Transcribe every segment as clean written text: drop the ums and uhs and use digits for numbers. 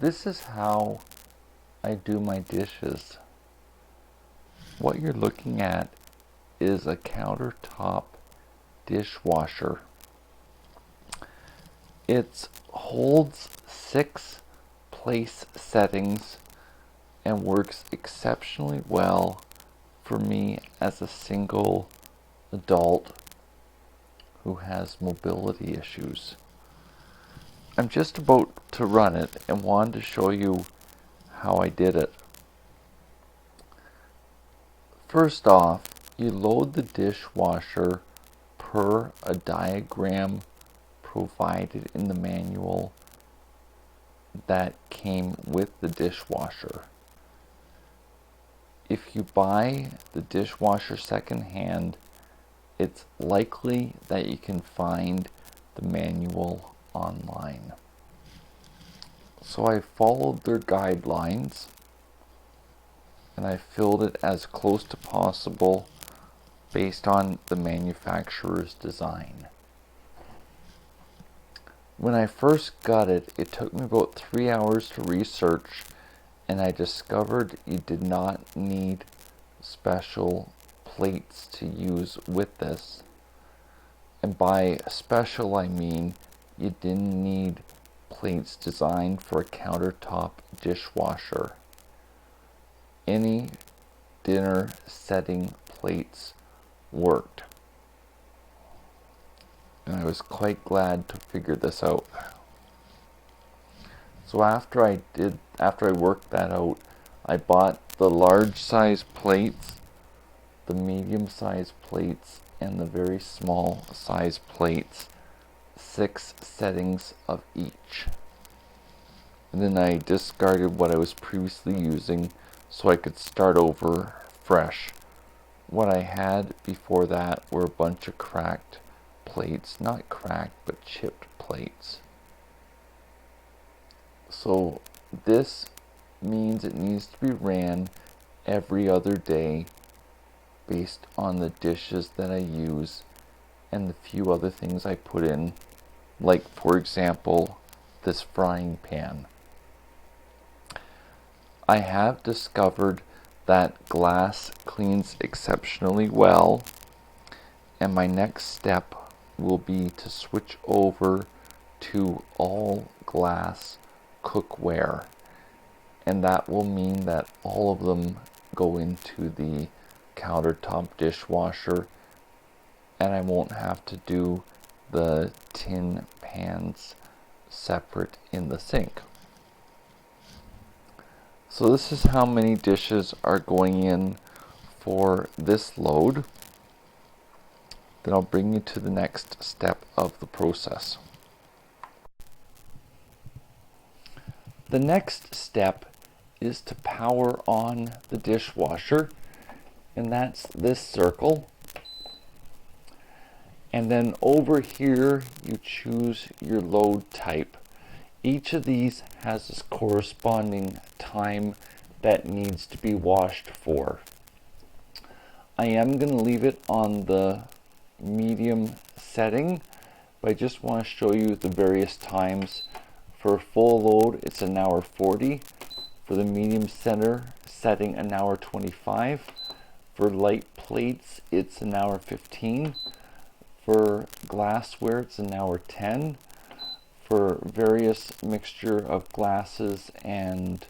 This is how I do my dishes. What you're looking at is a countertop dishwasher. It holds 6 place settings and works exceptionally well for me as a single adult who has mobility issues. I'm just about to run it and wanted to show you how I did it. First off, you load the dishwasher per a diagram provided in the manual that came with the dishwasher. If you buy the dishwasher secondhand, it's likely that you can find the manual online. So I followed their guidelines and I filled it as close to possible based on the manufacturer's design. When I first got it, it took me about 3 hours to research, and I discovered you did not need special plates to use with this. And by special I mean you didn't need plates designed for a countertop dishwasher. Any dinner setting plates worked. And I was quite glad to figure this out. So after I worked that out, I bought the large size plates, the medium size plates, and the very small size plates, 6 settings of each. And then I discarded what I was previously using so I could start over fresh. What I had before that were a bunch of cracked plates, not cracked, but chipped plates. So this means it needs to be ran every other day based on the dishes that I use and the few other things I put in, like for example this frying pan. I have discovered that glass cleans exceptionally well, and my next step will be to switch over to all glass cookware, and that will mean that all of them go into the countertop dishwasher, and I won't have to do the tin pans separate in the sink. So this is how many dishes are going in for this load. Then I'll bring you to the next step of the process. The next step is to power on the dishwasher, and that's this circle. And then over here you choose your load type. Each of these has its corresponding time that needs to be washed for. I am going to leave it on the medium setting, but I just want to show you the various times. For full load, it's an hour 40. For the medium center setting, an hour 25. For light plates, it's an hour 15. For glassware, it's an hour 10. For various mixture of glasses and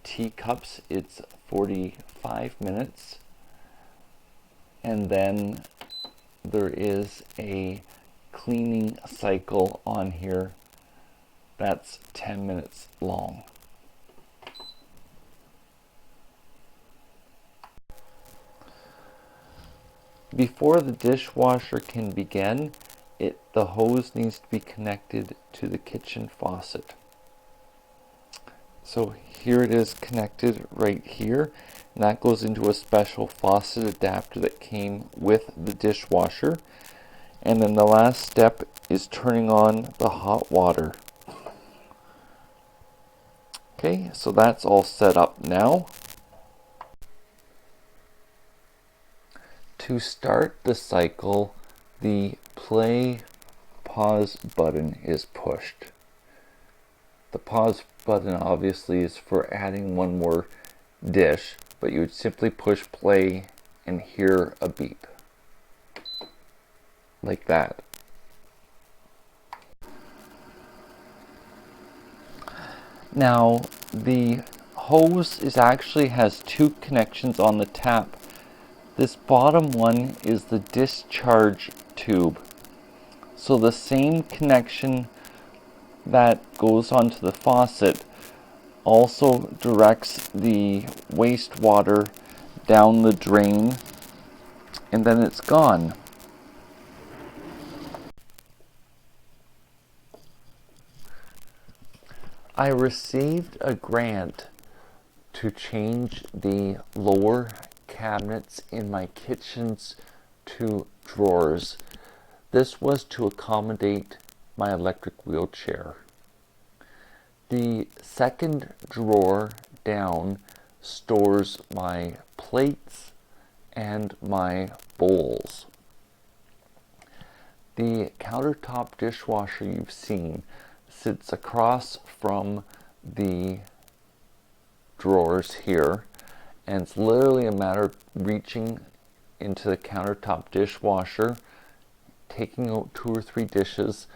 teacups, it's 45 minutes. And then there is a cleaning cycle on here that's 10 minutes long. Before the dishwasher can begin, the hose needs to be connected to the kitchen faucet. So here it is connected right here, and that goes into a special faucet adapter that came with the dishwasher. And then the last step is turning on the hot water. Okay, so that's all set up now. To start the cycle, the play pause button is pushed. The pause button obviously is for adding one more dish, but you would simply push play and hear a beep. Like that. Now, the hose actually has two connections on the tap. This bottom one is the discharge tube. So the same connection that goes onto the faucet also directs the wastewater down the drain, and then it's gone. I received a grant to change the lower cabinets in my kitchens to drawers. This was to accommodate my electric wheelchair. The second drawer down stores my plates and my bowls. The countertop dishwasher you've seen sits across from the drawers here, and it's literally a matter of reaching into the countertop dishwasher, taking out 2 or 3 dishes,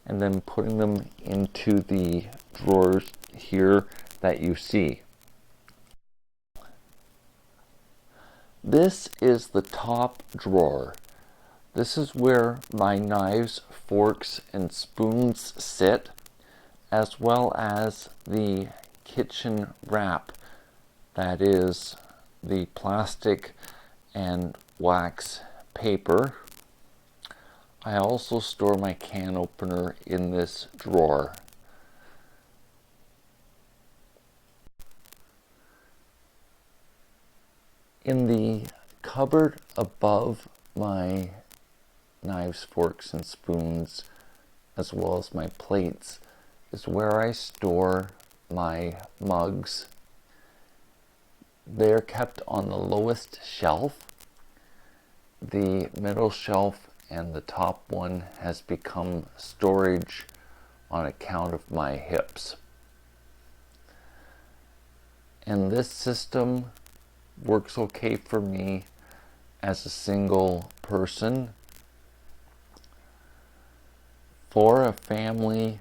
and then putting them into the drawers here that you see. This is the top drawer. This is where my knives, forks, and spoons sit, as well as the kitchen wrap, that is the plastic and wax paper. I also store my can opener in this drawer. In the cupboard above my knives, forks, and spoons, as well as my plates, is where I store my mugs. They're kept on the lowest shelf. The middle shelf and the top one has become storage on account of my hips. And this system works okay for me as a single person. For a family,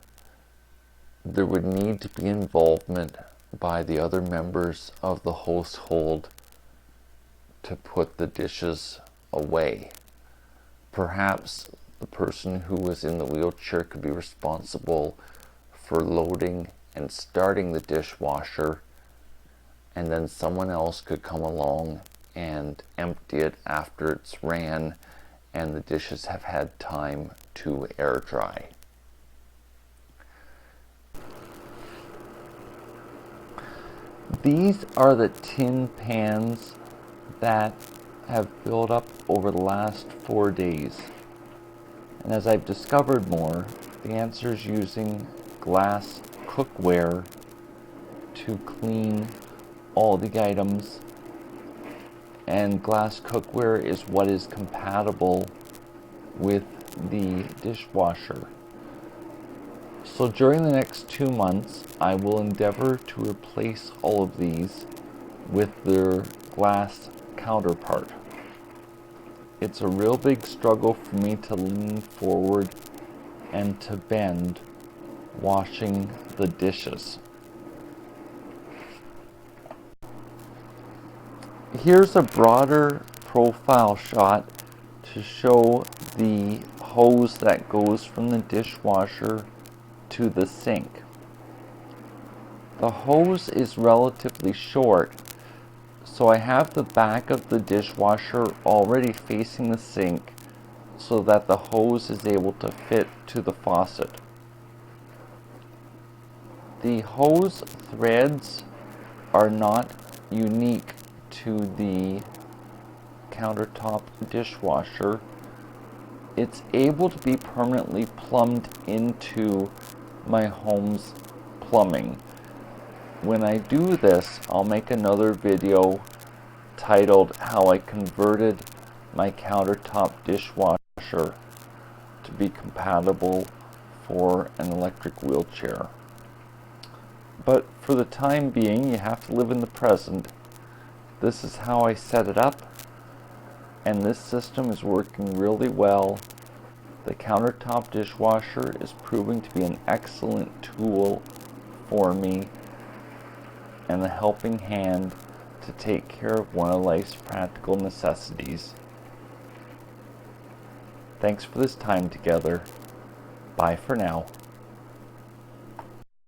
there would need to be involvement by the other members of the household to put the dishes away. Perhaps the person who was in the wheelchair could be responsible for loading and starting the dishwasher, and then someone else could come along and empty it after it's ran and the dishes have had time to air dry. These are the tin pans that have built up over the last 4 days. And as I've discovered more, the answer is using glass cookware to clean all the items. And glass cookware is what is compatible with the dishwasher. So during the next 2 months, I will endeavor to replace all of these with their glass counterpart. It's a real big struggle for me to lean forward and to bend washing the dishes. Here's a broader profile shot to show the hose that goes from the dishwasher to the sink. The hose is relatively short, so I have the back of the dishwasher already facing the sink so that the hose is able to fit to the faucet. The hose threads are not unique to the countertop dishwasher. It's able to be permanently plumbed into my home's plumbing. When I do this, I'll make another video titled how I converted my countertop dishwasher to be compatible for an electric wheelchair. But for the time being, you have to live in the present. This is how I set it up, and this system is working really well. The countertop dishwasher is proving to be an excellent tool for me and a helping hand to take care of one of life's practical necessities. Thanks for this time together. Bye for now.